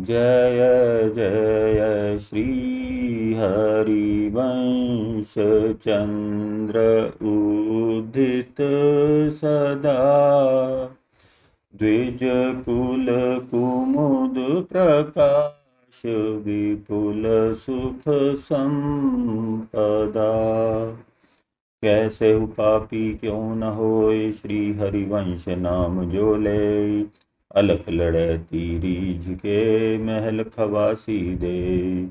जय जय श्री हरिवंश चंद्र उदित सदा। द्विज कुल कुमुद प्रकाश विपुल सुख संपदा। कैसे पापी क्यों न होए श्री हरिवंश नाम जो ले। अलख लड़े तीरीज के महल खवासी दे।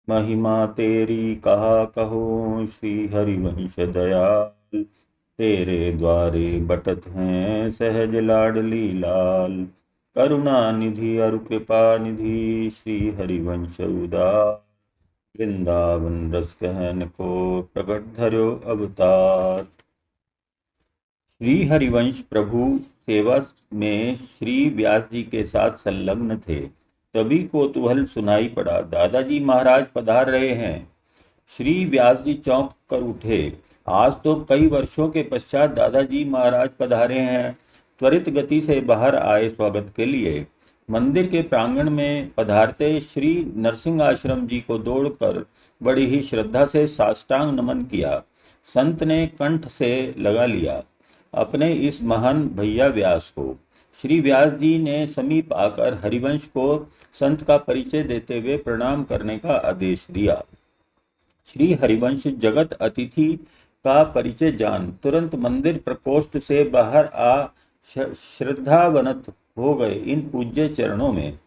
महिमा तेरी कहा कहो श्री हरिवंश दयाल। तेरे द्वारे बटत हैं सहज लाडली लाल। करुणा निधि और कृपा निधि श्री हरिवंश उदार। वृंदावन रस कहन को प्रकट धर्यो अवतार। श्री हरिवंश प्रभु सेवा में श्री व्यास जी के साथ संलग्न थे। तभी कौतूहल सुनाई पड़ा, दादाजी महाराज पधार रहे हैं। श्री व्यास जी चौंक कर उठे। आज तो कई वर्षों के पश्चात दादाजी महाराज पधारे हैं। त्वरित गति से बाहर आए स्वागत के लिए। मंदिर के प्रांगण में पधारते श्री नरसिंह आश्रम जी को दौड़कर बड़ी ही श्रद्धा से साष्टांग नमन किया। संत ने कंठ से लगा लिया अपने इस महान भैया व्यास को। श्री व्यास जी ने समीप आकर हरिवंश को संत का परिचय देते हुए प्रणाम करने का आदेश दिया। श्री हरिवंश जगत अतिथि का परिचय जान तुरंत मंदिर प्रकोष्ठ से बाहर आ श्रद्धावनत हो गए इन पूज्य चरणों में।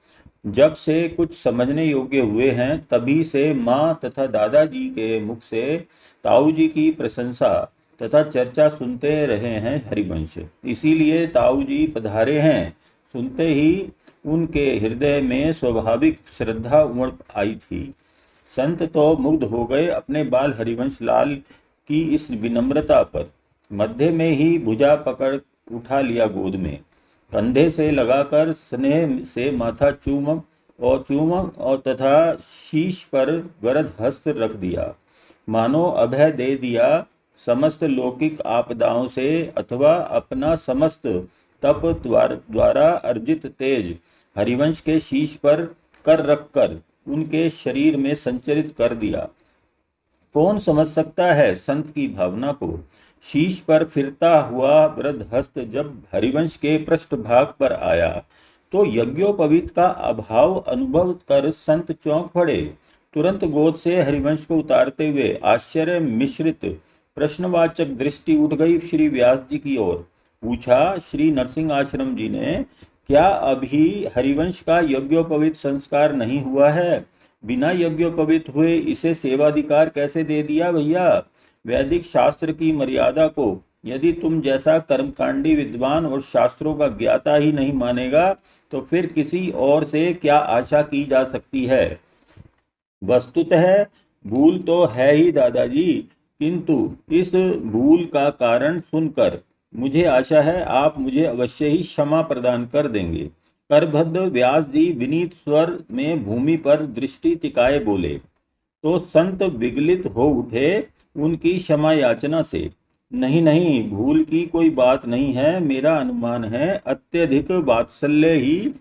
जब से कुछ समझने योग्य हुए हैं तभी से माँ तथा दादाजी के मुख से ताऊ जी की प्रशंसा तथा चर्चा सुनते रहे हैं हरिवंश। इसीलिए ताऊ जी पधारे हैं सुनते ही उनके हृदय में स्वाभाविक श्रद्धा उमड़ आई थी। संत तो मुग्ध हो गए अपने बाल हरिवंश लाल की इस विनम्रता पर। मध्य में ही भुजा पकड़ उठा लिया गोद में, कंधे से लगाकर स्नेह से माथा चूम और तथा शीश पर वरद हस्त रख दिया। मानो अभय दे दिया समस्त लौकिक आपदाओं से अथवा अपना समस्त तप द्वारा अर्जित तेज हरिवंश के शीश पर कर रखकर उनके शरीर में संचरित कर दिया। कौन समझ सकता है संत की भावना को। शीश पर फिरता हुआ वृद्ध हस्त जब हरिवंश के पृष्ठभाग पर आया तो यज्ञोपवीत का अभाव अनुभव कर संत चौंक पड़े। तुरंत गोद से हरिवंश को उतारते हुए आश्चर्य मिश्रित प्रश्नवाचक दृष्टि उठ गई श्री व्यास जी की ओर। पूछा, श्री नरसिंह आश्रम जी ने, क्या अभी हरिवंश का यज्ञोपवीत संस्कार नहीं हुआ है? बिना यज्ञोपवीत हुए इसे सेवाधिकार कैसे दे दिया भैया? वैदिक शास्त्र की मर्यादा को यदि तुम जैसा कर्मकांडी विद्वान और शास्त्रों का ज्ञाता ही नहीं मानेगा तो फिर किसी और से क्या आशा की जा सकती है? वस्तुतः भूल तो है ही दादाजी, किंतु इस भूल का कारण सुनकर मुझे आशा है आप मुझे अवश्य ही क्षमा प्रदान कर देंगे। करभद्र व्यास जी विनीत स्वर में भूमि पर दृष्टि टिकाए बोले तो संत विगलित हो उठे उनकी क्षमा याचना से। नहीं नहीं, भूल की कोई बात नहीं है। मेरा अनुमान है अत्यधिक वात्सल्य ही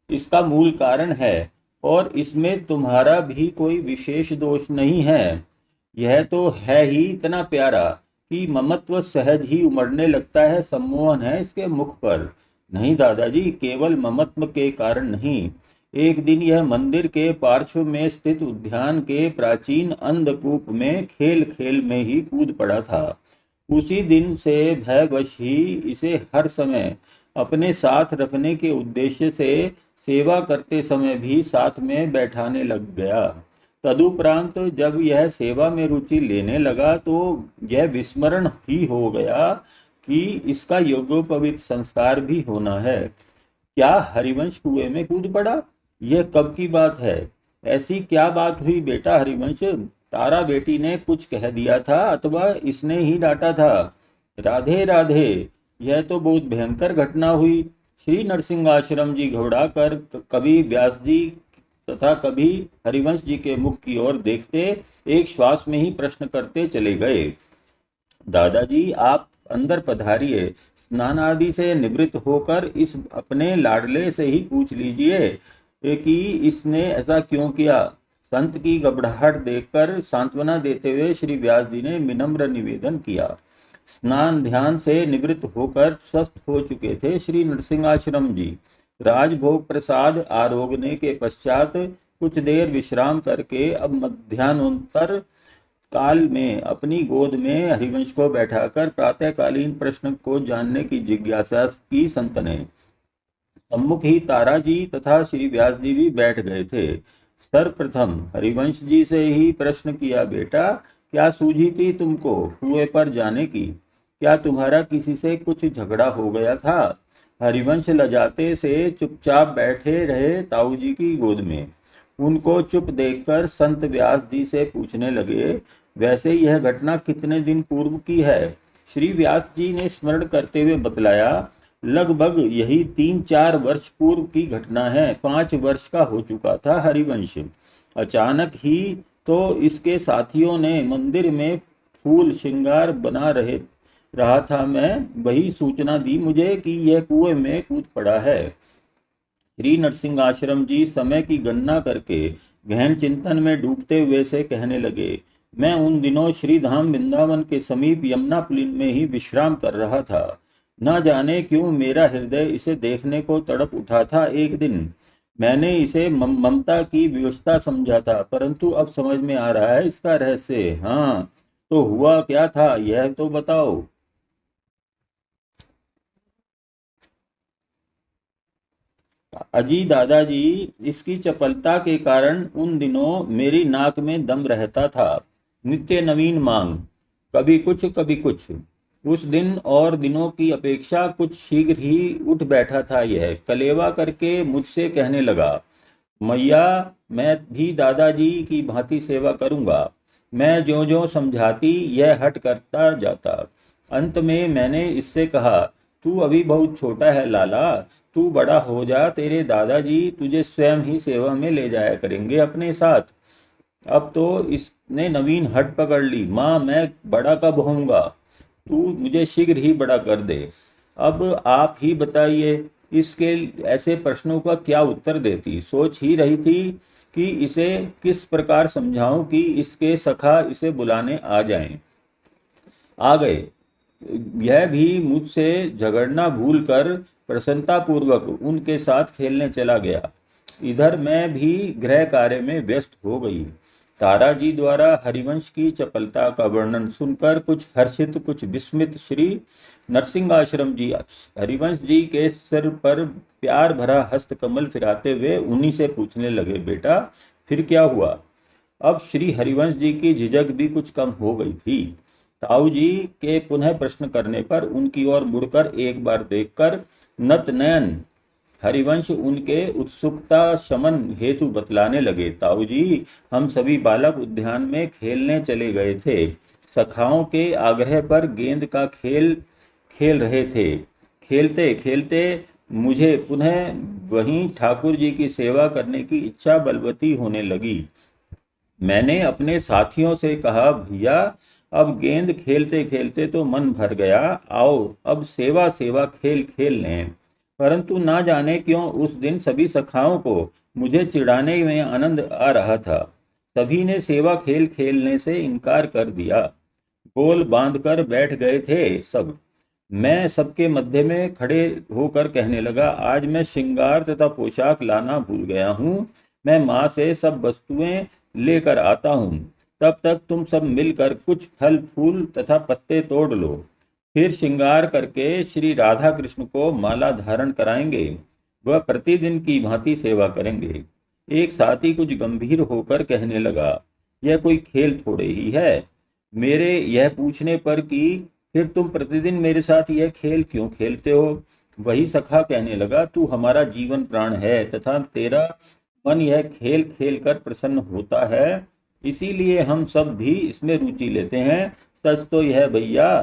इसका मूल कारण है और इसमें तुम्हारा भी कोई विशेष दोष नहीं है। यह तो है ही इतना प्यारा कि ममत्व सहज ही उमड़ने लगता है। सम्मोहन है इसके मुख पर। नहीं दादाजी, केवल ममत्व के कारण नहीं। एक दिन यह मंदिर के पार्श्व में स्थित उद्यान के प्राचीन अंधकूप में खेल खेल में ही कूद पड़ा था। उसी दिन से भयवश ही इसे हर समय अपने साथ रखने के उद्देश्य से सेवा करते समय भी साथ में बैठाने लग गया। तदुपरांत जब यह सेवा में रुचि लेने लगा तो यह विस्मरण ही हो गया कि इसका यज्ञोपवीत संस्कार भी होना है। क्या हरिवंश कुएं में कूद पड़ा? यह कब की बात है? ऐसी क्या बात हुई बेटा हरिवंश? तारा बेटी ने कुछ कह दिया था अथवा इसने ही डांटा था? राधे राधे, यह तो बहुत भयंकर घटना हुई। श्री नरसिंह आश्रम जी घबरा कर कभी व्यास जी तथा कभी हरिवंश जी के मुख की ओर देखते एक श्वास में ही प्रश्न करते चले गए। दादाजी, आप अंदर पधारिए। स्नान आदि से निवृत्त होकर इस अपने लाडले से ही पूछ लीजिए। कि इसने ऐसा क्यों किया। संत की घबराहट देखकर सांत्वना देते हुए श्री व्यास जी ने विनम्र निवेदन किया। स्नान ध्यान से निवृत्त होकर स्वस्थ हो चुके थे श्री नरसिंहाश्रम जी। राजभोग प्रसाद आरोगने के पश्चात कुछ देर विश्राम करके अब मध्याह्नोत्तर काल में अपनी गोद में हरिवंश को बैठाकर प्रातःकालीन प्रश्न को जानने की जिज्ञासा की संत ने। सम्मुख ही तारा जी तथा श्री व्यास जी भी बैठ गए थे। सर्वप्रथम हरिवंश जी से ही प्रश्न किया, बेटा क्या सूझी थी तुमको कुएं पर जाने की? क्या तुम्हारा किसी से कुछ झगड़ा हो गया था? हरिवंश लजाते से चुपचाप बैठे रहे ताऊ जी की गोद में। उनको चुप देखकर संत व्यास जी से पूछने लगे, वैसे यह घटना कितने दिन पूर्व की है? श्री व्यास जी ने स्मरण करते हुए बतलाया, लगभग यही 3-4 वर्ष पूर्व की घटना है। 5 वर्ष का हो चुका था हरिवंश। अचानक ही तो इसके साथियों ने मंदिर में फूल श्रृंगार बना रहा था, मैं वही सूचना दी मुझे कि यह कुएं में कूद पड़ा है। श्री नरसिंह आश्रम जी समय की गणना करके गहन चिंतन में डूबते हुए से कहने लगे, मैं उन दिनों श्री धाम वृंदावन के समीप यमुना पुलिन में ही विश्राम कर रहा था। न जाने क्यों मेरा हृदय इसे देखने को तड़प उठा था। एक दिन मैंने इसे ममता की व्यवस्था समझा था, परंतु अब समझ में आ रहा है इसका रहस्य। हाँ, तो हुआ क्या था यह तो बताओ। अजी दादाजी, इसकी चपलता के कारण उन दिनों मेरी नाक में दम रहता था। नित्य नवीन मांग, कभी कुछ कभी कुछ। उस दिन और दिनों की अपेक्षा कुछ शीघ्र ही उठ बैठा था। यह कलेवा करके मुझसे कहने लगा, मैया मैं भी दादाजी की भांति सेवा करूंगा। मैं जो जो समझाती यह हट करता जाता। अंत में मैंने इससे कहा, तू अभी बहुत छोटा है लाला, तू बड़ा हो जा, तेरे दादाजी तुझे स्वयं ही सेवा में ले जाया करेंगे अपने साथ। अब तो इसने नवीन हट पकड़ ली, माँ मैं बड़ा कब होऊंगा, तू मुझे शीघ्र ही बड़ा कर दे। अब आप ही बताइए इसके ऐसे प्रश्नों का क्या उत्तर देती। सोच ही रही थी कि इसे किस प्रकार समझाऊं कि इसके सखा इसे बुलाने आ गए। यह भी मुझसे झगड़ना भूलकर प्रसन्नतापूर्वक उनके साथ खेलने चला गया। इधर मैं भी गृह कार्य में व्यस्त हो गई। तारा जी द्वारा हरिवंश की चपलता का वर्णन सुनकर कुछ हर्षित कुछ विस्मित श्री नरसिंहाश्रम जी हरिवंश जी के सिर पर प्यार भरा हस्त कमल फिराते हुए उन्हीं से पूछने लगे, बेटा फिर क्या हुआ? अब श्री हरिवंश जी की झिझक भी कुछ कम हो गई थी। ताऊ जी के पुनः प्रश्न करने पर उनकी ओर मुड़कर एक बार देखकर नत नयन हरिवंश उनके उत्सुकता शमन हेतु बतलाने लगे, ताऊ जी हम सभी बालक उद्यान में खेलने चले गए थे। सखाओं के आग्रह पर गेंद का खेल खेल रहे थे। खेलते खेलते मुझे पुनः वहीं ठाकुर जी की सेवा करने की इच्छा बलवती होने लगी। मैंने अपने साथियों से कहा, भैया अब गेंद खेलते खेलते तो मन भर गया, आओ अब सेवा सेवा खेल खेल लें। परंतु ना जाने क्यों उस दिन सभी सखाओं को मुझे चिढ़ाने में आनंद आ रहा था। सभी ने सेवा खेल खेलने से इनकार कर दिया। गोल बांधकर बैठ गए थे सब। मैं सबके मध्य में खड़े होकर कहने लगा, आज मैं श्रृंगार तथा पोशाक लाना भूल गया हूँ। मैं माँ से सब वस्तुएं लेकर आता हूँ। तब तक तुम सब मिलकर कुछ फल फूल तथा पत्ते तोड़ लो। फिर श्रृंगार करके श्री राधा कृष्ण को माला धारण कराएंगे। वह प्रतिदिन की भांति सेवा करेंगे। एक साथी कुछ गंभीर होकर कहने लगा, यह कोई खेल थोड़े ही है। मेरे यह पूछने पर कि फिर तुम प्रतिदिन मेरे साथ यह खेल क्यों खेलते हो? वही सखा कहने लगा, तू हमारा जीवन प्राण है तथा तेरा मन यह खेल खेल कर प्रसन्न होता है, इसीलिए हम सब भी इसमें रुचि लेते हैं। सच तो यह भैया,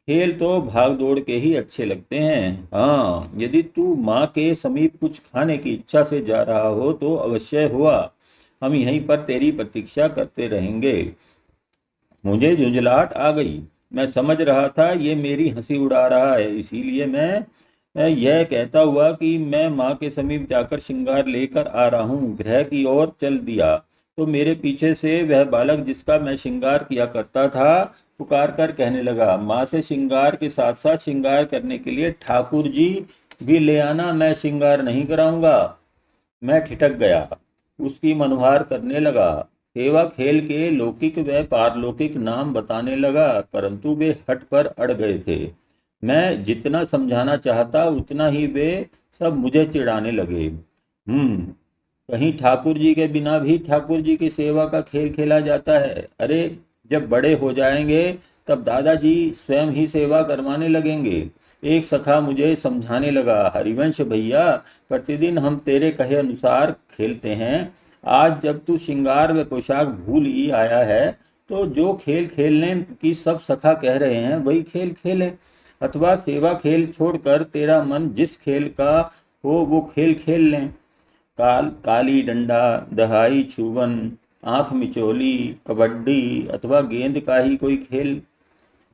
खेल तो भाग दौड़ के ही अच्छे लगते हैं। हाँ, यदि तू माँ के समीप कुछ खाने की इच्छा से जा रहा हो तो अवश्य हुआ, हम यहीं पर तेरी प्रतीक्षा करते रहेंगे। मुझे झुंझलाहट आ गई। मैं समझ रहा था ये मेरी हंसी उड़ा रहा है, इसीलिए मैं यह कहता हुआ कि मैं माँ के समीप जाकर श्रृंगार लेकर आ रहा हूँ, गृह की ओर चल दिया तो मेरे पीछे से वह बालक जिसका मैं श्रृंगार किया करता था पुकार कर कहने लगा, माँ से श्रृंगार के साथ साथ श्रृंगार करने के लिए ठाकुर जी भी ले आना, मैं श्रृंगार नहीं कराऊंगा। मैं ठिठक गया, उसकी मनोहार करने लगा, सेवा खेल के लौकिक व पारलौकिक नाम बताने लगा, परंतु वे हट पर अड़ गए थे। मैं जितना समझाना चाहता उतना ही वे सब मुझे चिढ़ाने लगे। कहीं ठाकुर जी के बिना भी ठाकुर जी की सेवा का खेल खेला जाता है। अरे जब बड़े हो जाएंगे तब दादाजी स्वयं ही सेवा करवाने लगेंगे। एक सखा मुझे समझाने लगा, हरिवंश भैया, प्रतिदिन हम तेरे कहे अनुसार खेलते हैं, आज जब तू श्रृंगार व पोशाक भूल ही आया है तो जो खेल खेलने की सब सखा कह रहे हैं वही खेल खेले, अथवा सेवा खेल छोड़कर तेरा मन जिस खेल का हो वो खेल खेल लें। काली डंडा, दहाई छुवन, आंख मिचोली, कबड्डी अथवा गेंद का ही कोई खेल।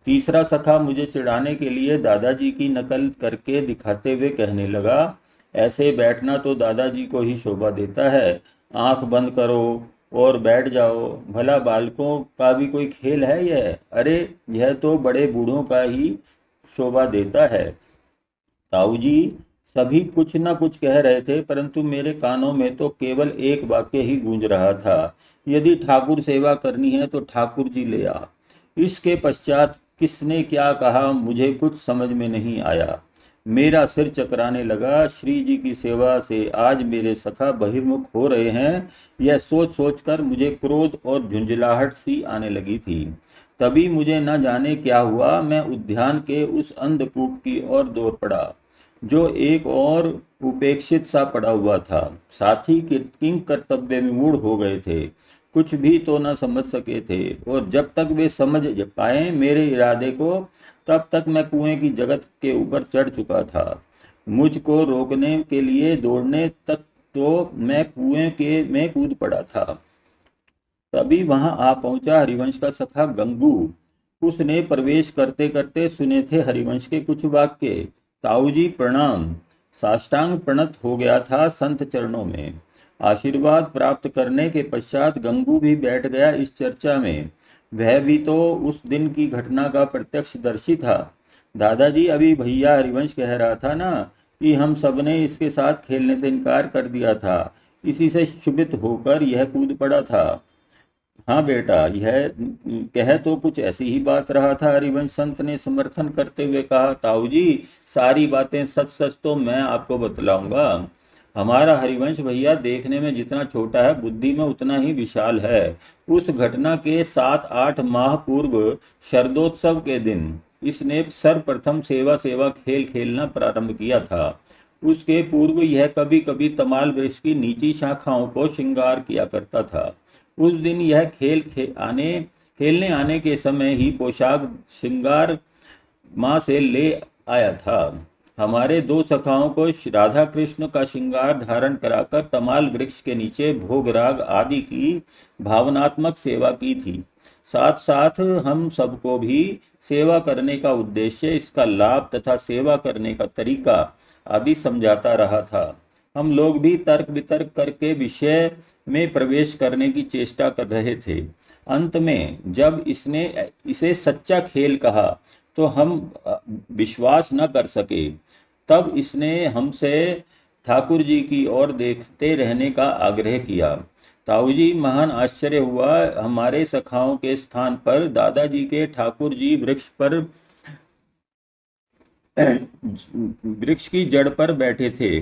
तीसरा सखा मुझे चिढ़ाने के लिए दादाजी की नकल करके दिखाते हुए कहने लगा, ऐसे बैठना तो दादाजी को ही शोभा देता है, आंख बंद करो और बैठ जाओ, भला बालकों का भी कोई खेल है यह? अरे यह तो बड़े बूढ़ों का ही शोभा देता है। ताऊ जी सभी कुछ न कुछ कह रहे थे, परंतु मेरे कानों में तो केवल एक वाक्य ही गूंज रहा था, यदि ठाकुर सेवा करनी है तो ठाकुर जी ले आ। इसके पश्चात किसने क्या कहा मुझे कुछ समझ में नहीं आया। मेरा सिर चकराने लगा। श्री जी की सेवा से आज मेरे सखा बहिर्मुख हो रहे हैं, यह सोच सोच कर मुझे क्रोध और झुंझलाहट सी आने लगी थी। तभी मुझे न जाने क्या हुआ, मैं उद्यान के उस अंधकूप की ओर दौड़ पड़ा जो एक और उपेक्षित सा पड़ा हुआ था। साथी किंग कर्तव्य में मूड हो गए थे, कुछ भी तो न समझ सके थे, और जब तक वे समझ पाए मेरे इरादे को तब तक मैं कुएं की जगत के ऊपर चढ़ चुका था। मुझको रोकने के लिए दौड़ने तक तो मैं कुएं के में कूद पड़ा था। तभी वहां आ पहुंचा हरिवंश का सखा गंगू। उसने प्रवेश करते करते सुने थे हरिवंश के कुछ वाक्य। ताऊ जी प्रणाम। साष्टांग प्रणत हो गया था संत चरणों में। आशीर्वाद प्राप्त करने के पश्चात गंगू भी बैठ गया इस चर्चा में। वह भी तो उस दिन की घटना का प्रत्यक्षदर्शी था। दादाजी अभी भैया हरिवंश कह रहा था ना कि हम सबने इसके साथ खेलने से इनकार कर दिया था, इसी से क्षुभित होकर यह कूद पड़ा था। हाँ बेटा, यह कह तो कुछ ऐसी ही बात रहा था, हरिवंश संत ने समर्थन करते हुए कहा। ताऊ जी सारी बातें सच सच तो मैं आपको बतलाऊंगा। हमारा हरिवंश भैया देखने में जितना छोटा है बुद्धि में उतना ही विशाल है। उस घटना के 7-8 माह पूर्व शरदोत्सव के दिन इसने सर्वप्रथम सेवा खेल खेलना प्रारंभ किया था। उसके पूर्व यह कभी कभी तमाल वृक्ष की नीची शाखाओं को श्रृंगार किया करता था। उस दिन यह खेलने आने के समय ही पोशाक श्रृंगार माँ से ले आया था। हमारे दो सखाओं को राधा कृष्ण का श्रृंगार धारण कराकर तमाल वृक्ष के नीचे भोग राग आदि की भावनात्मक सेवा की थी। साथ साथ हम सबको भी सेवा करने का उद्देश्य, इसका लाभ तथा सेवा करने का तरीका आदि समझाता रहा था। हम लोग भी तर्क वितर्क करके विषय में प्रवेश करने की चेष्टा कर रहे थे। अंत में जब इसने इसे सच्चा खेल कहा तो हम विश्वास न कर सके। तब इसने हमसे ठाकुर जी की ओर देखते रहने का आग्रह किया। ताऊ जी महान आश्चर्य हुआ। हमारे सखाओं के स्थान पर दादाजी के ठाकुर जी वृक्ष की जड़ पर बैठे थे।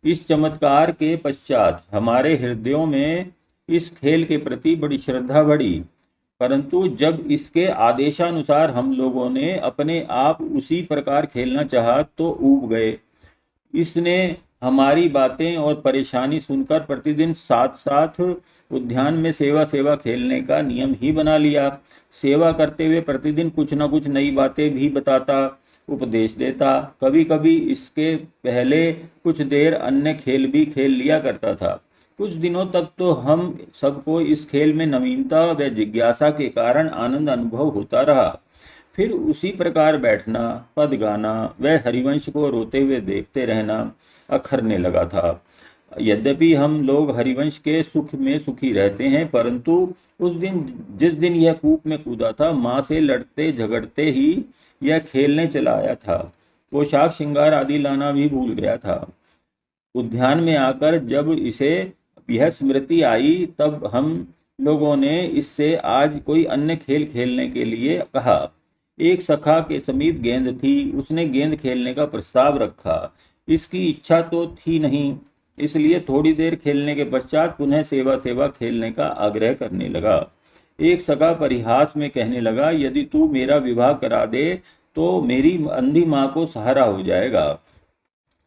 इस चमत्कार के पश्चात हमारे हृदयों में इस खेल के प्रति बड़ी श्रद्धा बढ़ी, परंतु जब इसके आदेशानुसार हम लोगों ने अपने आप उसी प्रकार खेलना चाहा तो ऊब गए। इसने हमारी बातें और परेशानी सुनकर प्रतिदिन साथ साथ उद्यान में सेवा खेलने का नियम ही बना लिया। सेवा करते हुए प्रतिदिन कुछ न कुछ नई बातें भी बताता, उपदेश देता। कभी कभी इसके पहले कुछ देर अन्य खेल भी खेल लिया करता था। कुछ दिनों तक तो हम सबको इस खेल में नवीनता व जिज्ञासा के कारण आनंद अनुभव होता रहा। फिर उसी प्रकार बैठना, पद गाना, वह हरिवंश को रोते हुए देखते रहना अखरने लगा था। यद्यपि हम लोग हरिवंश के सुख में सुखी रहते हैं, परंतु उस दिन, जिस दिन यह कूप में कूदा था, माँ से लड़ते झगड़ते ही यह खेलने चला आया था। पोशाक श्रृंगार आदि लाना भी भूल गया था। उद्यान में आकर जब इसे यह स्मृति आई, तब हम लोगों ने इससे आज कोई अन्य खेल खेलने के लिए कहा। एक सखा के समीप गेंद थी, उसने गेंद खेलने का प्रस्ताव रखा। इसकी इच्छा तो थी नहीं, इसलिए थोड़ी देर खेलने के पश्चात पुनः सेवा सेवा खेलने का आग्रह करने लगा। एक सखा परिहास में कहने लगा, यदि तू मेरा विवाह करा दे तो मेरी अंधी माँ को सहारा हो जाएगा,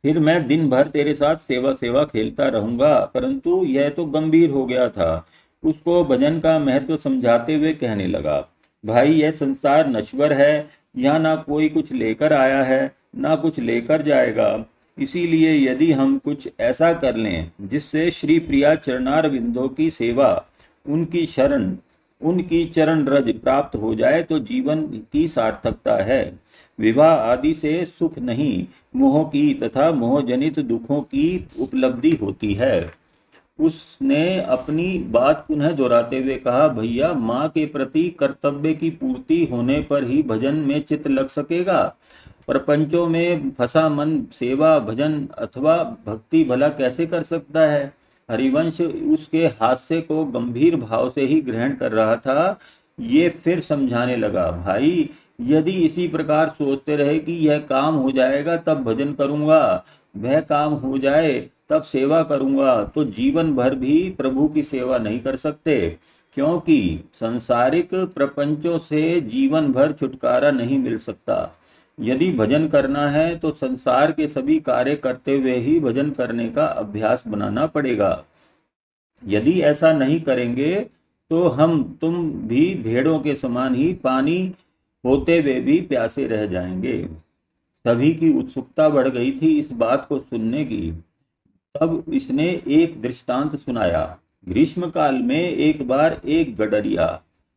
फिर मैं दिन भर तेरे साथ सेवा सेवा खेलता रहूंगा। परंतु यह तो गंभीर हो गया था। उसको भजन का महत्व समझाते हुए कहने लगा, भाई यह संसार नश्वर है, यहाँ ना कोई कुछ लेकर आया है, ना कुछ लेकर जाएगा। इसीलिए यदि हम कुछ ऐसा कर लें जिससे श्री प्रिया चरणार विंदों की सेवा, उनकी शरण, उनकी चरण रज प्राप्त हो जाए तो जीवन की सार्थकता है। विवाह आदि से सुख नहीं, मोह की तथा मोहजनित दुखों की उपलब्धि होती है। उसने अपनी बात पुनः दोहराते हुए कहा, भैया माँ के प्रति कर्तव्य की पूर्ति होने पर ही भजन में चित्त लग सकेगा। प्रपंचों में फंसा मन सेवा, भजन अथवा भक्ति भला कैसे कर सकता है। हरिवंश उसके हास्य को गंभीर भाव से ही ग्रहण कर रहा था। ये फिर समझाने लगा, भाई यदि इसी प्रकार सोचते रहे कि यह काम हो जाएगा तब भजन करूंगा, वह काम हो जाए तब सेवा करूंगा, तो जीवन भर भी प्रभु की सेवा नहीं कर सकते, क्योंकि सांसारिक प्रपंचों से जीवन भर छुटकारा नहीं मिल सकता। यदि भजन करना है तो संसार के सभी कार्य करते हुए ही भजन करने का अभ्यास बनाना पड़ेगा। यदि ऐसा नहीं करेंगे तो हम तुम भी भेड़ों के समान ही पानी होते हुए भी प्यासे रह जाएंगे। सभी की उत्सुकता बढ़ गई थी इस बात को सुनने की। तब इसने एक दृष्टांत सुनाया। ग्रीष्म काल में एक बार एक गडरिया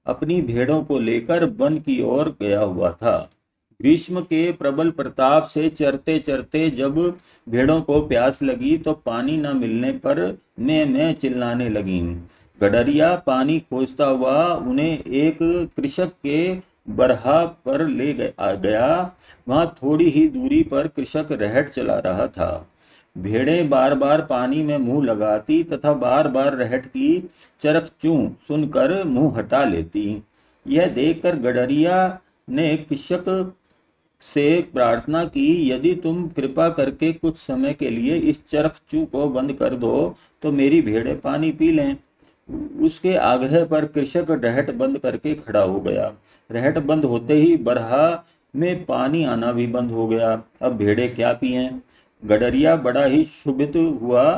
अपनी भेड़ों को लेकर वन की ओर गया हुआ था। ग्रीष्म के प्रबल प्रताप से चरते चरते जब भेड़ों को प्यास लगी तो पानी न मिलने पर मैं चिल्लाने लगी। गडरिया पानी खोजता हुआ उन्हें एक कृषक के बरहा पर ले गया। वहां थोड़ी ही दूरी पर कृषक रहट चला रहा था। भेड़ें बार बार पानी में मुंह लगाती तथा बार बार रहट की चरख चूं सुनकर मुंह हटा लेती। यह देखकर गडरिया ने कृषक से प्रार्थना की, यदि तुम कृपा करके कुछ समय के लिए इस चरखचू को बंद कर दो तो मेरी भेड़ें पानी पी लें। उसके आग्रह पर कृषक रहट बंद करके खड़ा हो गया। रहट बंद होते ही बरहा में पानी आना भी बंद हो गया। अब भेड़ें क्या पिएं। गडरिया बड़ा ही क्षुभित हुआ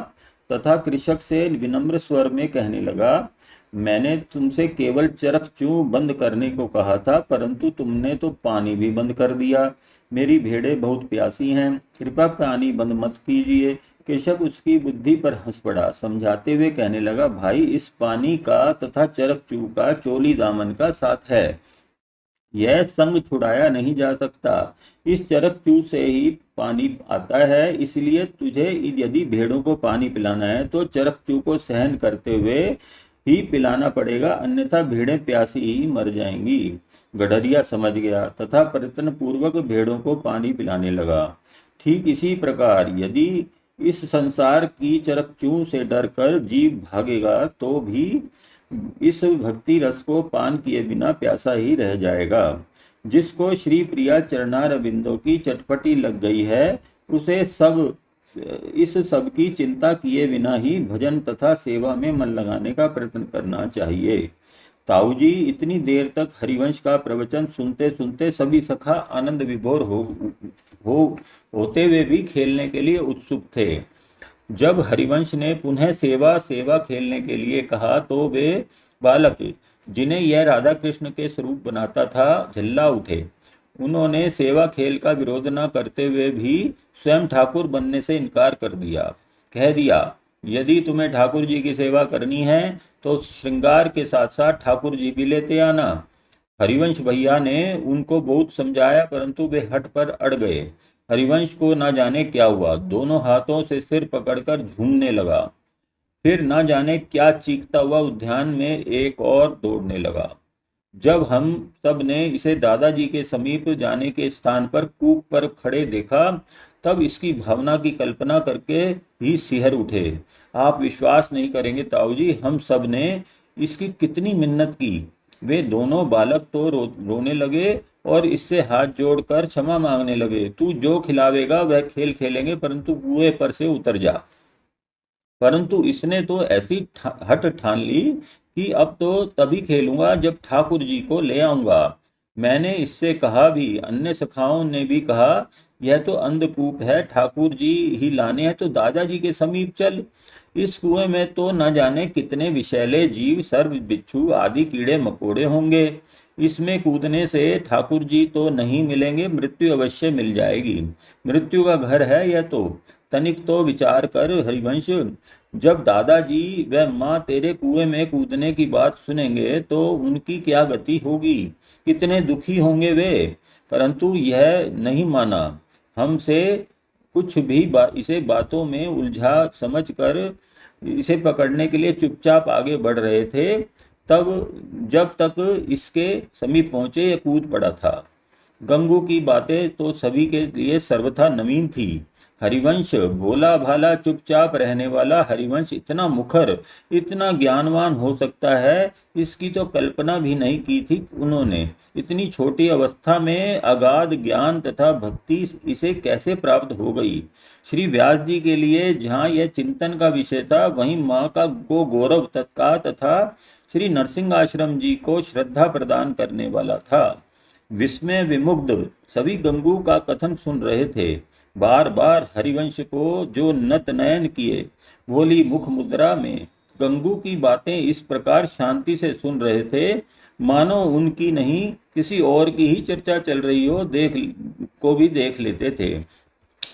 तथा कृषक से विनम्र स्वर में कहने लगा, मैंने तुमसे केवल चरखचू बंद करने को कहा था, परंतु तुमने तो पानी भी बंद कर दिया। मेरी भेड़ें बहुत प्यासी हैं, कृपया पानी बंद मत कीजिए। कृषक उसकी बुद्धि पर हंस पड़ा। समझाते हुए कहने लगा, भाई इस पानी का तथा चरखचू का चोली दामन का साथ है, यह संग छुड़ाया नहीं जा सकता। इस चरखचू से ही पानी आता है, इसलिए तुझे यदि भेड़ों को पानी पिलाना है तो चरखचू को सहन करते हुए ही पिलाना पड़ेगा, अन्यथा भेड़ें प्यासी ही मर जाएंगी। गडरिया समझ गया तथा प्रयत्न पूर्वक भेड़ों को पानी पिलाने लगा। ठीक इसी प्रकार यदि इस संसार की चरखचू से डरकर जीव भागेगा तो भी इस भक्ति रस को पान किए बिना प्यासा ही रह जाएगा। जिसको श्री प्रिया चरणार बिंदों की चटपटी लग गई है, उसे इस सब की चिंता किए बिना ही भजन तथा सेवा में मन लगाने का प्रयत्न करना चाहिए। ताऊ जी इतनी देर तक हरिवंश का प्रवचन सुनते सुनते सभी सखा आनंद विभोर होते हुए भी खेलने के लिए उत्सुक थे। जब हरिवंश ने पुनः सेवा सेवा खेलने के लिए कहा तो वे बालक, जिन्हें यह राधा कृष्ण के स्वरूप बनाता था, झल्ला उठे। उन्होंने सेवा खेल का विरोध न करते हुए भी स्वयं ठाकुर बनने से इनकार कर दिया। कह दिया, यदि तुम्हें ठाकुर जी की सेवा करनी है तो श्रृंगार के साथ साथ ठाकुर जी भी लेते आना। हरिवंश भैया ने उनको बहुत समझाया, परंतु वे हठ पर अड़ गए। हरिवंश को न जाने क्या हुआ, दोनों हाथों से सिर पकड़कर झूमने लगा। फिर न जाने क्या चीखता हुआ उद्यान में एक और दौड़ने लगा। जब हम सब ने इसे दादाजी के समीप जाने के स्थान पर कूप पर खड़े देखा, तब इसकी भावना की कल्पना करके ही सिहर उठे। आप विश्वास नहीं करेंगे ताऊ जी, हम सब ने इसकी कितनी मिन्नत की। वे दोनों बालक तो रोने लगे और इससे हाथ जोड़कर क्षमा मांगने लगे। तू जो खिलावेगा वह खेल खेलेंगे, परंतु कुएं पर से उतर जा। परंतु इसने तो ऐसी हट ठान ली कि अब तो तभी खेलूंगा जब ठाकुर जी को ले आऊंगा। मैंने इससे कहा भी, अन्य सखाओं ने भी कहा, यह तो अंधकूप है, ठाकुर जी ही लाने हैं तो दादाजी के समीप चल। इस कुएं में तो न जाने कितने विषैले जीव, सर्प, बिच्छू आदि कीड़े मकोड़े होंगे। इसमें कूदने से ठाकुर जी तो नहीं मिलेंगे, मृत्यु अवश्य मिल जाएगी। मृत्यु का घर है यह तो। तनिक तो विचार कर हरिवंश, जब दादाजी व माँ तेरे कुएं में कूदने की बात सुनेंगे तो उनकी क्या गति होगी, कितने दुखी होंगे वे। परंतु यह नहीं माना। हमसे कुछ भी इसे बातों में उलझा समझकर इसे पकड़ने के लिए चुपचाप आगे बढ़ रहे थे। तब जब तक इसके समीप पहुंचे, यह कूद पड़ा था। गंगू की बातें तो सभी के लिए सर्वथा नवीन थी। हरिवंश भोला भाला चुपचाप रहने वाला हरिवंश इतना मुखर, इतना ज्ञानवान हो सकता है, इसकी तो कल्पना भी नहीं की थी उन्होंने। इतनी छोटी अवस्था में अगाध ज्ञान तथा भक्ति इसे कैसे प्राप्त हो गई। श्री व्यास जी के लिए जहाँ यह चिंतन का विषय था, वहीं माँ का गौरव तथा श्री नरसिंह आश्रम जी को श्रद्धा प्रदान करने वाला था। विस्मय विमुग्ध सभी गंगू का कथन सुन रहे थे। बार बार हरिवंश को जो नत नयन किए, भोली मुख मुद्रा में गंगू की बातें इस प्रकार शांति से सुन रहे थे, मानो उनकी नहीं किसी और की ही चर्चा चल रही हो, देख लेते थे।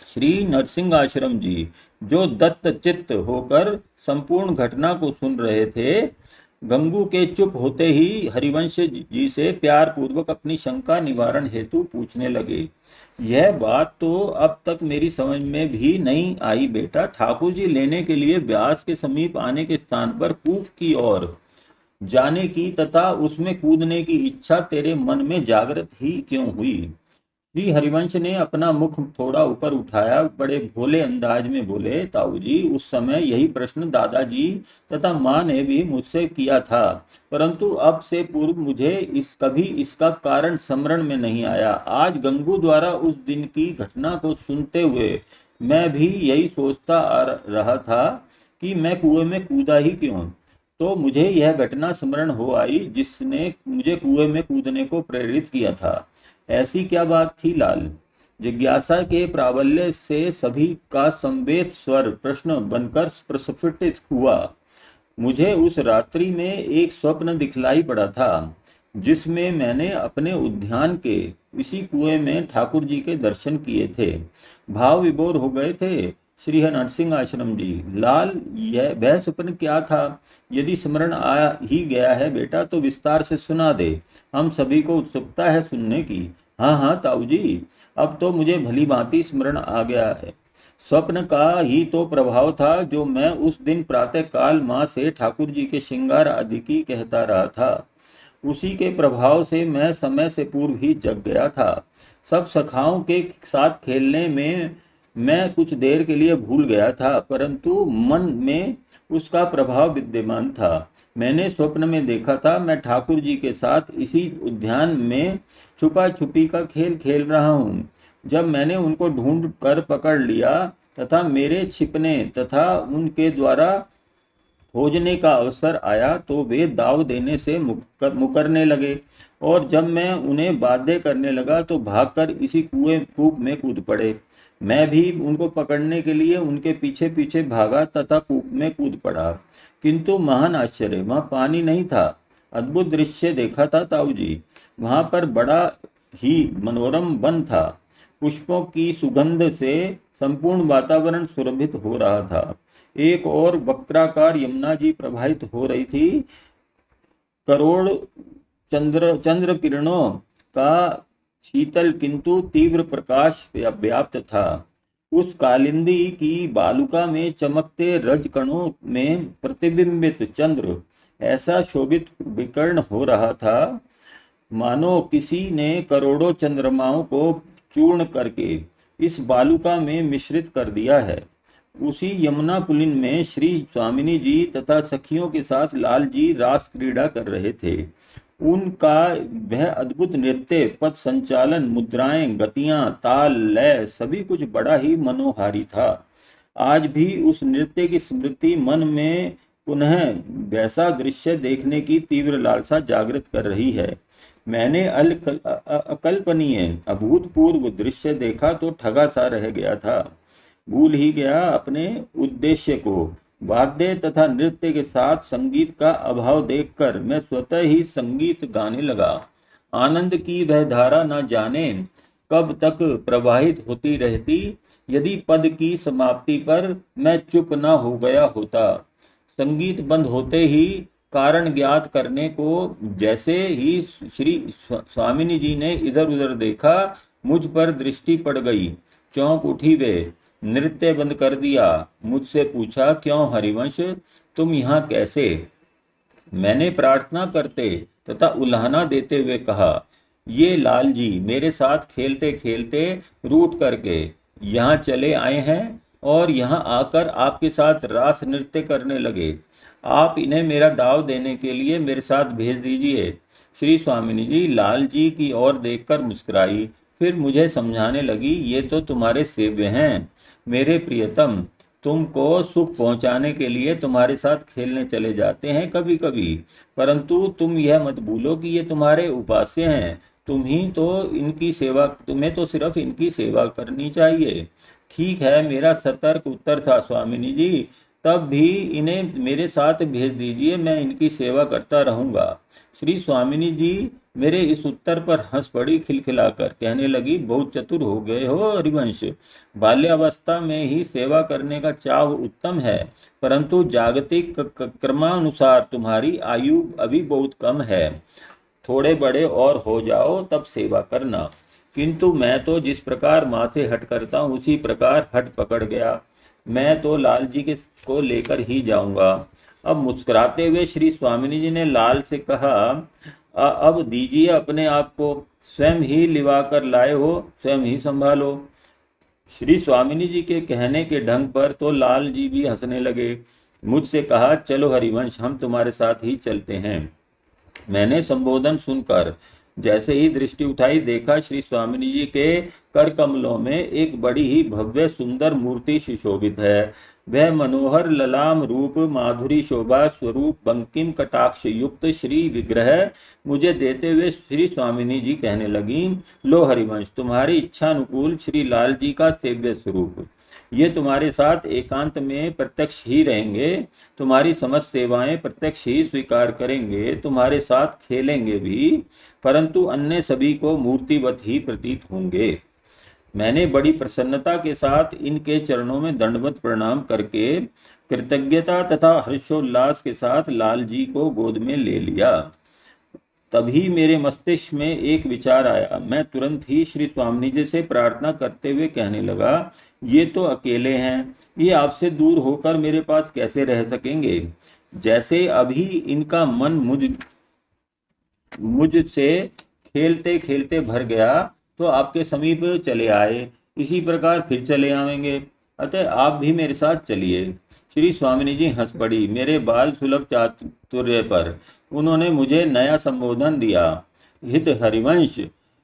श्री नरसिंह आश्रम जी जो दत्त चित्त होकर संपूर्ण घटना को सुन रहे थे, गंगू के चुप होते ही हरिवंश जी से प्यार पूर्वक अपनी शंका निवारण हेतु पूछने लगे। यह बात तो अब तक मेरी समझ में भी नहीं आई बेटा, ठाकुर जी लेने के लिए व्यास के समीप आने के स्थान पर कूप की ओर जाने की तथा उसमें कूदने की इच्छा तेरे मन में जागृत ही क्यों हुई। श्री हरिवंश ने अपना मुख थोड़ा ऊपर उठाया, बड़े भोले अंदाज में बोले, ताऊ जी उस समय यही प्रश्न दादाजी तथा माँ ने भी मुझसे किया था, परंतु अब से पूर्व मुझे कभी इसका कारण स्मरण में नहीं आया। आज गंगू द्वारा उस दिन की घटना को सुनते हुए मैं भी यही सोचता आ रहा था कि मैं कुएं में कूदा ही क्यों। तो मुझे यह घटना स्मरण हो आई जिसने मुझे कुएं में कूदने को प्रेरित किया था। ऐसी क्या बात थी लाल। जिज्ञासा के प्राबल्य से सभी का संवेद स्वर प्रश्न बनकर प्रस्फुटित हुआ। मुझे उस रात्रि में एक स्वप्न दिखलाई पड़ा था, जिसमें मैंने अपने उद्यान के इसी कुएं में ठाकुर जी के दर्शन किए थे। भाव विभोर हो गए थे श्री नरसिंह आश्रम जी। लाल, यह वह स्वप्न क्या था? यदि स्मरण आ ही गया है बेटा तो विस्तार से सुना दे, हम सभी को उत्सुकता है सुनने की। हाँ हाँ ताऊ जी, अब तो मुझे भली भांति स्मरण आ गया है। स्वप्न का ही तो प्रभाव था जो मैं उस दिन प्रातः काल माँ से ठाकुर जी के श्रृंगार आदि की कहता रहा था। उसी के प्रभाव से मैं समय से पूर्व ही जग गया था। सब सखाओं के साथ खेलने में मैं कुछ देर के लिए भूल गया था, परंतु मन में उसका प्रभाव विद्यमान था। मैंने स्वप्न में देखा था मैं ठाकुर जी के साथ इसी उद्यान में छुपा छुपी का खेल खेल रहा हूँ। जब मैंने उनको ढूंढ कर पकड़ लिया तथा मेरे छिपने तथा उनके द्वारा खोजने का अवसर आया तो वे दाव देने से मुकरने लगे, और जब मैं उन्हें बाध्य करने लगा तो भागकर इसी कूप में कूद पड़े। मैं भी उनको पकड़ने के लिए उनके पीछे पीछे भागा तथा कूप में कूद पड़ा, किंतु महान आश्चर्य, वहां पानी नहीं था। अद्भुत दृश्य देखा था ताऊ जी। वहां पर बड़ा ही मनोरम वन था। पुष्पों की सुगंध से संपूर्ण वातावरण सुरभित हो रहा था। एक और वक्राकार यमुना जी प्रवाहित हो रही थी। करोड़ चंद्र किरणों का शीतल किंतु तीव्र प्रकाश व्याप्त था। उस कालिंदी की बालुका में चमकते रज कणों में प्रतिबिंबित चंद्र ऐसा शोभित विकर्ण हो रहा था, मानो किसी ने करोड़ों चंद्रमाओं को चूर्ण करके इस बालुका में मिश्रित कर दिया है। उसी यमुना पुलिन में श्री स्वामिनी जी तथा सखियों के साथ लाल जी रास क्रीड़ा कर रहे थे। उनका वह अद्भुत नृत्य, पथ संचालन, मुद्राएं, गतियां, ताल, लय सभी कुछ बड़ा ही मनोहारी था। आज भी उस नृत्य की स्मृति मन में पुनः वैसा दृश्य देखने की तीव्र लालसा जागृत कर रही है। मैंने अकल्पनीय अभूतपूर्व दृश्य देखा तो ठगा सा रह गया था। भूल ही गया अपने उद्देश्य को। वाद्य तथा नृत्य के साथ संगीत का अभाव देखकर मैं स्वतः ही संगीत गाने लगा। आनंद की वह धारा न जाने कब तक प्रवाहित होती रहती, यदि पद की समाप्ति पर मैं चुप न हो गया होता। संगीत बंद होते ही कारण ज्ञात करने को जैसे ही श्री स्वामिनी जी ने इधर उधर देखा, मुझ पर दृष्टि पड़ गई। चौंक उठी वे। नृत्य बंद कर दिया। मुझसे पूछा, क्यों हरिवंश, तुम यहाँ कैसे? मैंने प्रार्थना करते तथा उल्हाना देते हुए कहा, ये लाल जी मेरे साथ खेलते खेलते रूठ करके यहाँ चले आए हैं और यहाँ आकर आपके साथ रास नृत्य करने लगे। आप इन्हें मेरा दाव देने के लिए मेरे साथ भेज दीजिए। श्री स्वामिनी जी लाल जी की ओर देखकर मुस्कुराई, फिर मुझे समझाने लगी, ये तो तुम्हारे सेव्य हैं मेरे प्रियतम, तुमको सुख पहुंचाने के लिए तुम्हारे साथ खेलने चले जाते हैं कभी कभी, परंतु तुम यह मत भूलो कि ये तुम्हारे उपास्य हैं। तुम्हें तो सिर्फ इनकी सेवा करनी चाहिए। ठीक है, मेरा सतर्क उत्तर था स्वामिनी जी, तब भी इन्हें मेरे साथ भेज दीजिए, मैं इनकी सेवा करता रहूंगा। श्री स्वामिनी जी मेरे इस उत्तर पर हंस पड़ी, खिलखिलाकर कहने लगी, बहुत चतुर हो गए हो हरिवंश। बाल्यावस्था में ही सेवा करने का चाव उत्तम है, परंतु जागतिक क्रमानुसार तुम्हारी आयु अभी बहुत कम है। थोड़े बड़े और हो जाओ तब सेवा करना। किंतु मैं तो जिस प्रकार माँ से हट करता हूँ उसी प्रकार हट पकड़ गया। मैं तो लाल जी को लेकर ही जाऊंगा। अब मुस्कुराते हुए श्री स्वामिनी जी ने लाल से कहा, अब दीजिए अपने आप को, स्वयं ही लिवा कर लाए हो, स्वयं ही संभालो। श्री स्वामिनी जी के कहने के ढंग पर तो लाल जी भी हंसने लगे। मुझसे कहा, चलो हरिवंश, हम तुम्हारे साथ ही चलते हैं। मैंने संबोधन सुनकर जैसे ही दृष्टि उठाई, देखा श्री स्वामिनी जी के कर कमलों में एक बड़ी ही भव्य सुंदर मूर्ति सुशोभित है। वह मनोहर ललाम रूप, माधुरी शोभा स्वरूप, बंकिम कटाक्ष युक्त श्री विग्रह मुझे देते हुए श्री स्वामिनी जी कहने लगी, लो हरिवंश, तुम्हारी इच्छा अनुकूल श्री लाल जी का सेव्य स्वरूप, ये तुम्हारे साथ एकांत में प्रत्यक्ष ही रहेंगे, तुम्हारी समस्त सेवाएं प्रत्यक्ष ही स्वीकार करेंगे, तुम्हारे साथ खेलेंगे भी, परंतु अन्य सभी को मूर्तिवत ही प्रतीत होंगे। मैंने बड़ी प्रसन्नता के साथ इनके चरणों में दंडवत प्रणाम करके कृतज्ञता तथा हर्षोल्लास के साथ लाल जी को गोद में ले लिया। तभी मेरे मस्तिष्क में एक विचार आया। मैं तुरंत ही श्री स्वामिनी जी से प्रार्थना करते हुए कहने लगा, ये तो अकेले हैं, ये आपसे दूर होकर मेरे पास कैसे रह सकेंगे? जैसे अभी इनका मन मुझसे खेलते खेलते भर गया तो आपके समीप चले आए, इसी प्रकार फिर चले आवेंगे, अतः आप भी मेरे साथ चलिए। श्री स्वामिनी जी हंस पड़ी मेरे बाल सुलभ चातुर्य पर। उन्होंने मुझे नया संबोधन दिया, हित हरिवंश,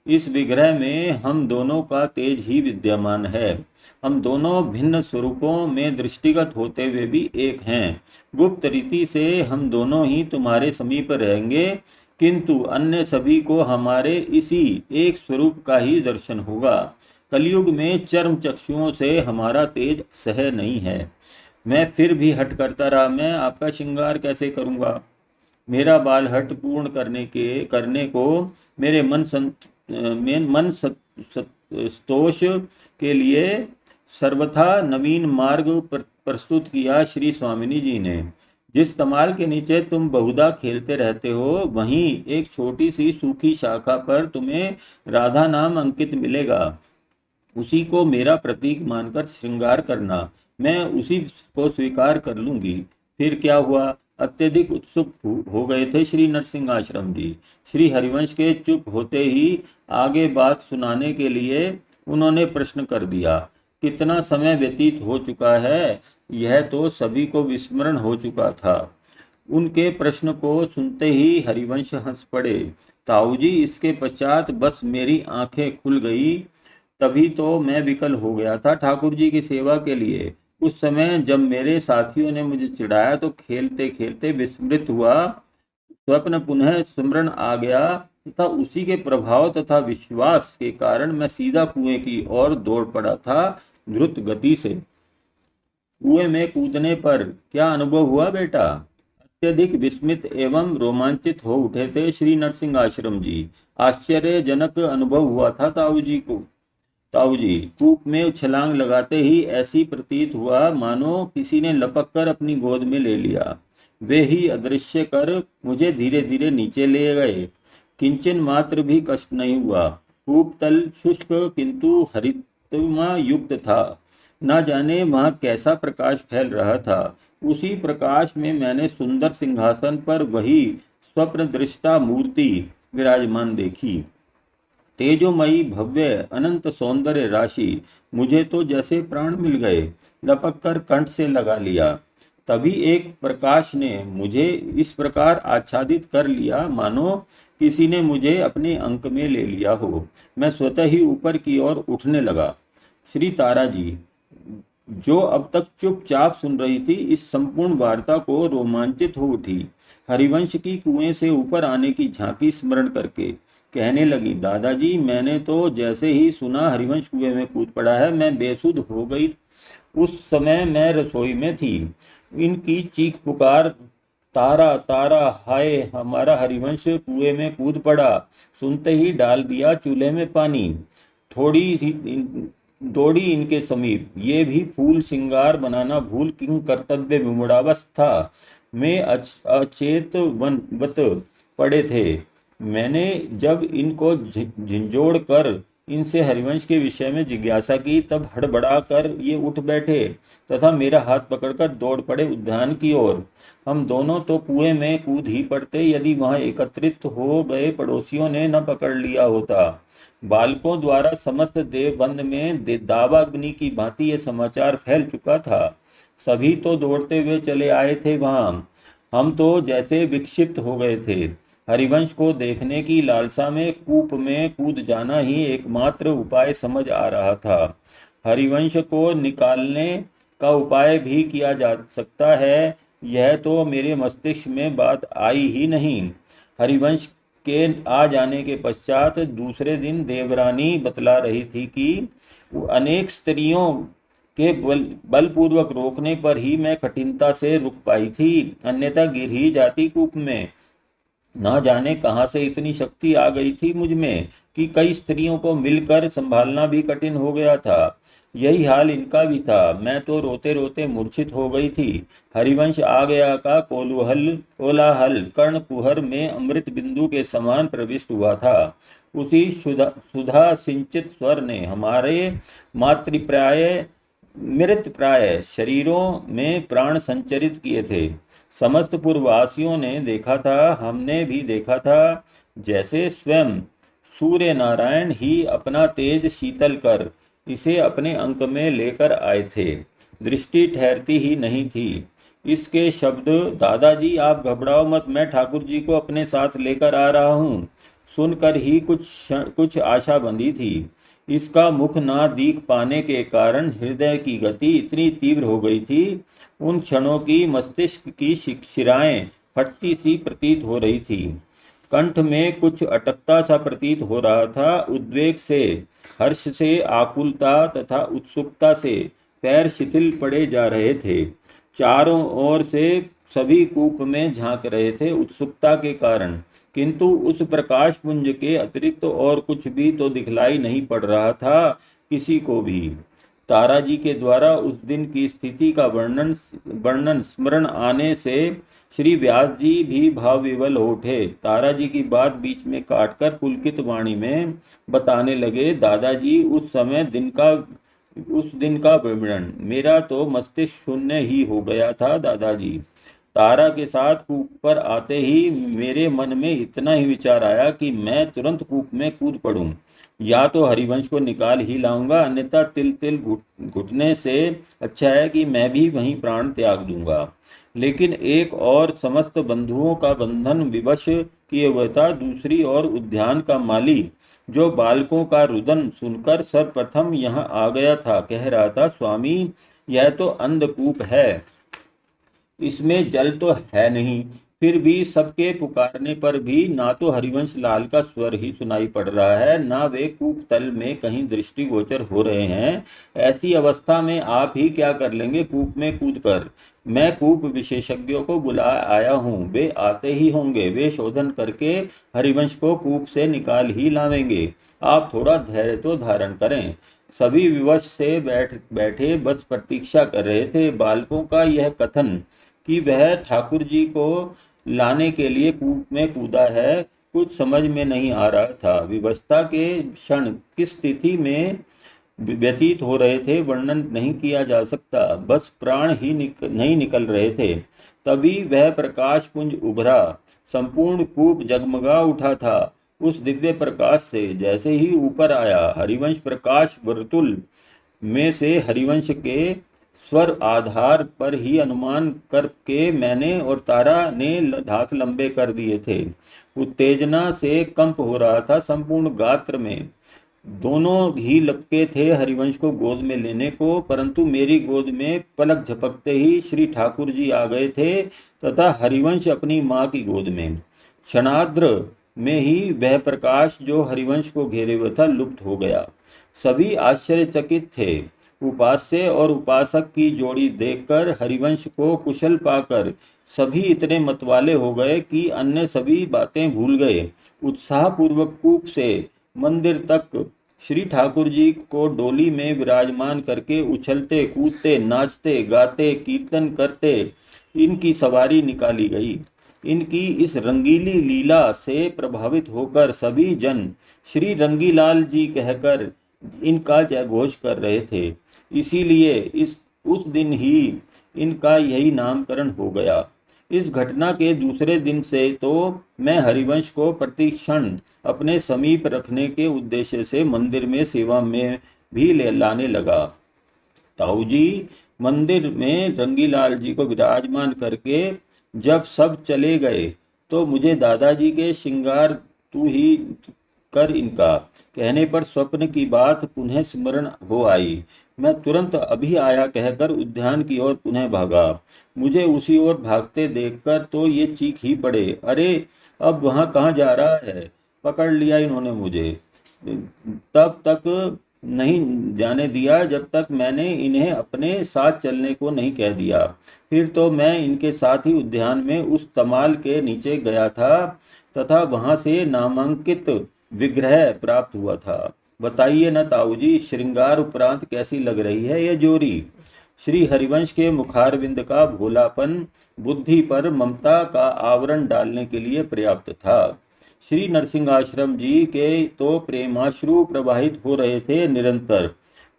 इस विग्रह में हम दोनों का तेज ही विद्यमान है। हम दोनों भिन्न स्वरूपों में दृष्टिगत होते हुए भी एक हैं। गुप्त रीति से हम दोनों ही तुम्हारे समीप रहेंगे, किंतु अन्य सभी को हमारे इसी एक स्वरूप का ही दर्शन होगा। कलयुग में चर्म चक्षुओं से हमारा तेज सह नहीं है। मैं फिर भी हट करता रहा, मैं आपका श्रृंगार कैसे करूंगा? मेरा बाल हट पूर्ण करने को मेरे मन संतोष के लिए सर्वथा नवीन मार्ग प्रस्तुत किया श्री स्वामिनी जी ने। जिस तमाल के नीचे तुम बहुधा खेलते रहते हो, वहीं एक छोटी सी सूखी शाखा पर तुम्हें राधा नाम अंकित मिलेगा। उसी को मेरा प्रतीक मानकर श्रृंगार करना। मैं उसी को स्वीकार कर लूंगी। फिर क्या हुआ? अत्यधिक उत्सुक हो गए थे श्री नरसिंह आश्रम जी। श्री हरिवंश के चुप होते ही आगे बात सुनाने के लिए उन्होंने प्रश्न कर दिया। कितना समय व्यतीत हो चुका है, यह तो सभी को विस्मरण हो चुका था। उनके प्रश्न को सुनते ही हरिवंश हंस पड़े। ताऊ जी, इसके पश्चात बस मेरी आंखें खुल गई। तभी तो मैं विकल हो गया था ठाकुर जी की सेवा के लिए। उस समय जब मेरे साथियों ने मुझे चिढ़ाया तो खेलते खेलते विस्मृत हुआ। स्वप्न पुनः स्मरण आ गया तथा उसी के प्रभाव तथा विश्वास के कारण मैं सीधा कुएं की ओर दौड़ पड़ा था, द्रुत गति से। कुएं में कूदने पर क्या अनुभव हुआ बेटा? अत्यधिक विस्मित एवं रोमांचित हो उठे थे श्री नरसिंह आश्रम जी। आश्चर्यजनक अनुभव हुआ था ताऊ जी को। ताऊ जी, कूप में छलांग लगाते ही ऐसी प्रतीत हुआ मानो किसी ने लपक कर अपनी गोद में ले लिया। वे ही अदृश्य कर मुझे धीरे धीरे नीचे ले गए। किंचन मात्र भी कष्ट नहीं हुआ। कूप तल शुष्क किंतु हरितमा युक्त था। न जाने वहां कैसा प्रकाश फैल रहा था। उसी प्रकाश में मैंने सुंदर सिंहासन पर वही स्वप्न दृष्टा मूर्ति विराजमान देखी। तेजोमयी भव्य अनंत सौंदर्य राशि। मुझे तो जैसे प्राण मिल गए। लपक कर कंठ से लगा लिया। तभी एक प्रकाश ने मुझे इस प्रकार आच्छादित कर लिया मानो किसी ने मुझे अपने अंक में ले लिया हो। मैं स्वतः ही ऊपर की ओर उठने लगा। श्री तारा जी, जो अब तक चुपचाप सुन रही थी, इस संपूर्ण वार्ता को रोमांचित हो उठी। हरिवंश की कुएं से ऊपर आने की झांकी स्मरण करके कहने लगी, दादाजी, मैंने तो जैसे ही सुना हरिवंश कुएं में कूद पड़ा है, मैं बेसुध हो गई। उस समय मैं रसोई में थी। इनकी चीख पुकार, तारा तारा, हाय हमारा हरिवंश कुएं में कूद पड़ा, सुनते ही डाल दिया चूल्हे में पानी। थोड़ी ही दौड़ी इनके समीप। ये भी फूल सिंगार बनाना भूल किंग कर्तव्य विमूढ़ावस्था में अचेत वत पड़े थे। मैंने जब इनको झिंझोड़ कर इनसे हरिवंश के विषय में जिज्ञासा की, तब हड़बड़ा कर ये उठ बैठे तथा मेरा हाथ पकड़कर दौड़ पड़े उद्यान की ओर। हम दोनों तो कुएं में कूद ही पड़ते यदि वहां एकत्रित हो गए पड़ोसियों ने न पकड़ लिया होता। बालकों द्वारा समस्त देवबंद में दावाग्नि की भांति ये समाचार फैल चुका था। सभी तो दौड़ते हुए चले आए थे वहां। हम तो जैसे विक्षिप्त हो गए थे। हरिवंश को देखने की लालसा में कूप में कूद जाना ही एकमात्र उपाय समझ आ रहा था। हरिवंश को निकालने का उपाय भी किया जा सकता है, यह तो मेरे मस्तिष्क में बात आई ही नहीं। हरिवंश के आ जाने के पश्चात दूसरे दिन देवरानी बतला रही थी कि अनेक स्त्रियों के बलपूर्वक रोकने पर ही मैं कठिनता से रुक पाई थी, अन्यथा गिर ही जाती कूप में। ना जाने कहां से इतनी शक्ति आ गई थी मुझ में कि कई स्त्रियों को मिलकर संभालना भी कठिन हो गया था। यही हाल इनका भी था। मैं तो रोते रोते मूर्छित हो गई थी। हरिवंश आ गया का कोलाहल कर्ण कुहर में अमृत बिंदु के समान प्रविष्ट हुआ था। उसी सुधा सिंचित स्वर ने हमारे मातृप्राय मृत प्राय शरीरों में प्राण संचरित किए थे। समस्त पूर्ववासियों ने देखा था, हमने भी देखा था, जैसे स्वयं सूर्य नारायण ही अपना तेज शीतल कर इसे अपने अंक में लेकर आए थे। दृष्टि ठहरती ही नहीं थी। इसके शब्द, दादाजी आप घबराओ मत, मैं ठाकुर जी को अपने साथ लेकर आ रहा हूँ, सुनकर ही कुछ आशा बंधी थी। इसका मुख ना दीख पाने के कारण हृदय की गति इतनी तीव्र हो गई थी, उन क्षणों की मस्तिष्क की शिराएं फटती सी प्रतीत हो रही थी। कंठ में कुछ अटकता सा प्रतीत हो रहा था। उद्वेग से, हर्ष से, आकुलता तथा उत्सुकता से पैर शिथिल पड़े जा रहे थे। चारों ओर से सभी कूप में झांक रहे थे उत्सुकता के कारण, किंतु उस प्रकाश पुंज के अतिरिक्त और कुछ भी तो दिखलाई नहीं पड़ रहा था किसी को भी। तारा जी के द्वारा उस दिन की स्थिति का वर्णन स्मरण आने से श्री व्यास जी भी भाव विवल हो उठे। तारा जी की बात बीच में काटकर पुलकित वाणी में बताने लगे, दादाजी उस दिन का विवरण मेरा तो मस्तिष्क शून्य ही हो गया था दादाजी। तारा के साथ कूप पर आते ही मेरे मन में इतना ही विचार आया कि मैं तुरंत कूप में कूद पड़ूं। या तो हरिवंश को निकाल ही लाऊंगा, अन्यथा तिल तिल घुटने से अच्छा है कि मैं भी वहीं प्राण त्याग दूंगा। लेकिन एक और समस्त बंधुओं का बंधन विवश किए हुए था। दूसरी ओर उद्यान का माली, जो बालकों का रुदन सुनकर सर्वप्रथम यहाँ आ गया था, कह रहा था, स्वामी यह तो अंधकूप है, इसमें जल तो है नहीं। फिर भी सबके पुकारने पर भी ना तो हरिवंश लाल का स्वर ही सुनाई पड़ रहा है, ना वे कूप तल में कहीं दृष्टिगोचर हो रहे हैं। ऐसी अवस्था में आप ही क्या कर लेंगे कूप में कूदकर? मैं कूप विशेषज्ञों को बुला आया हूँ, वे आते ही होंगे, वे शोधन करके हरिवंश को कूप से निकाल ही लावेंगे। आप थोड़ा धैर्य तो धारण करें। सभी विवश से बैठे बस प्रतीक्षा कर रहे थे। बालकों का यह कथन कि वह ठाकुर जी को लाने के लिए कूप में कूदा है, कुछ समझ में नहीं आ रहा था। विवशता के क्षण किस स्थिति में व्यतीत हो रहे थे वर्णन नहीं किया जा सकता, बस प्राण ही नहीं निकल रहे थे। तभी वह प्रकाश पुंज उभरा, संपूर्ण कूप जगमगा उठा था। उस दिव्य प्रकाश से जैसे ही ऊपर आया, हरिवंश प्रकाश वर्तुल में से हरिवंश के स्वर आधार पर ही अनुमान करके मैंने और तारा ने हाथ लंबे कर दिए थे। उत्तेजना से कंप हो रहा था संपूर्ण गात्र में। दोनों ही लपके थे हरिवंश को गोद में लेने को, परंतु मेरी गोद में पलक झपकते ही श्री ठाकुर जी आ गए थे तथा हरिवंश अपनी माँ की गोद में। क्षणार्ध में ही वह प्रकाश जो हरिवंश को घेरे हुए था लुप्त हो गया। सभी आश्चर्यचकित थे। उपास्य और उपासक की जोड़ी देखकर, हरिवंश को कुशल पाकर सभी इतने मतवाले हो गए कि अन्य सभी बातें भूल गए। उत्साह पूर्वक कूप से मंदिर तक श्री ठाकुर जी को डोली में विराजमान करके उछलते कूदते नाचते गाते कीर्तन करते इनकी सवारी निकाली गई। इनकी इस रंगीली लीला से प्रभावित होकर सभी जन श्री रंगीलाल जी कहकर इनका जय घोष कर रहे थे। इसीलिए उस दिन ही इनका यही नामकरण हो गया। इस घटना के दूसरे दिन से तो मैं हरिवंश को प्रतिक्षण अपने समीप रखने के उद्देश्य से मंदिर में सेवा में भी लाने लगा। ताऊ जी मंदिर में रंगीलाल जी को विराजमान करके जब सब चले गए तो मुझे दादाजी के श्रृंगार तू ही कर इनका कहने पर स्वप्न की बात पुनः स्मरण हो आई। मैं तुरंत अभी आया कहकर उद्यान की ओर पुनः भागा। मुझे उसी ओर भागते देखकर तो ये चीख ही पड़े, अरे अब वहां कहाँ जा रहा है? पकड़ लिया इन्होंने मुझे। तब तक नहीं जाने दिया जब तक मैंने इन्हें अपने साथ चलने को नहीं कह दिया। फिर तो मैं इनके साथ ही उद्यान में उस तमाल के नीचे गया था तथा वहां से नामांकित विग्रह प्राप्त हुआ था। बताइए न ताऊ जी, श्रृंगार उपरांत कैसी लग रही है यह जोरी? श्री हरिवंश के मुखारविंद का भोलापन बुद्धि पर ममता का आवरण डालने के लिए पर्याप्त था। श्री नरसिंहाश्रम जी के तो प्रेमाश्रु प्रवाहित हो रहे थे निरंतर।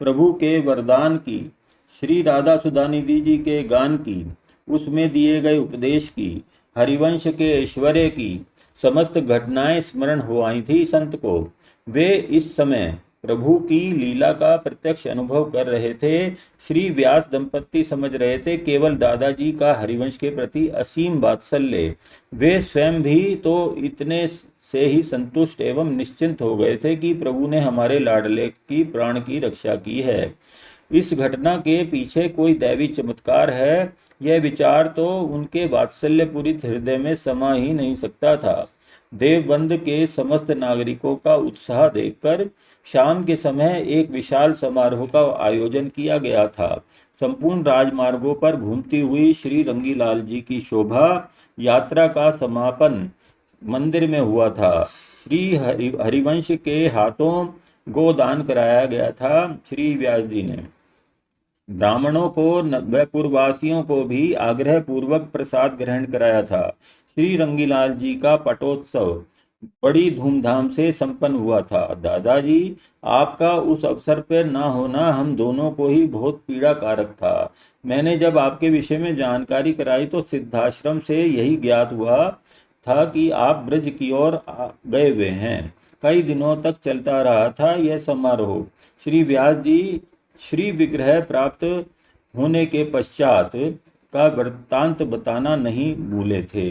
प्रभु के वरदान की, श्री राधा सुधानिधि जी के गान की, उसमें दिए गए उपदेश की, हरिवंश के ऐश्वर्य की समस्त घटनाएं स्मरण हो आई थी संत को। वे इस समय प्रभु की लीला का प्रत्यक्ष अनुभव कर रहे थे। श्री व्यास दंपत्ति समझ रहे थे केवल दादाजी का हरिवंश के प्रति असीम वात्सल्य। वे स्वयं भी तो इतने से ही संतुष्ट एवं निश्चिंत हो गए थे कि प्रभु ने हमारे लाडले की प्राण की रक्षा की है। इस घटना के पीछे कोई दैवी चमत्कार है, यह विचार तो उनके वात्सल्य पूरित हृदय में समा ही नहीं सकता था। देवबंद के समस्त नागरिकों का उत्साह देखकर शाम के समय एक विशाल समारोह का आयोजन किया गया था। संपूर्ण राजमार्गों पर घूमती हुई श्री रंगीलाल जी की शोभा यात्रा का समापन मंदिर में हुआ था। श्री हरिवंश के हाथों गोदान कराया गया था। श्री व्यास जी ने ब्राह्मणों को व पूर्ववासियों को भी आग्रह पूर्वक प्रसाद ग्रहण कराया था। श्री रंगीलाल जी का पटोत्सव बड़ी धूमधाम से संपन्न हुआ था। दादाजी, आपका उस अवसर पर न होना हम दोनों को ही बहुत पीड़ा कारक था। मैंने जब आपके विषय में जानकारी कराई तो सिद्धाश्रम से यही ज्ञात हुआ था कि आप ब्रज की ओर गए हुए हैं। कई दिनों तक चलता रहा था यह समारोह। श्री व्यास जी श्री विग्रह प्राप्त होने के पश्चात का वृत्तांत बताना नहीं भूले थे।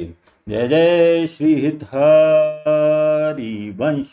जय जय श्री हित हरि वंश।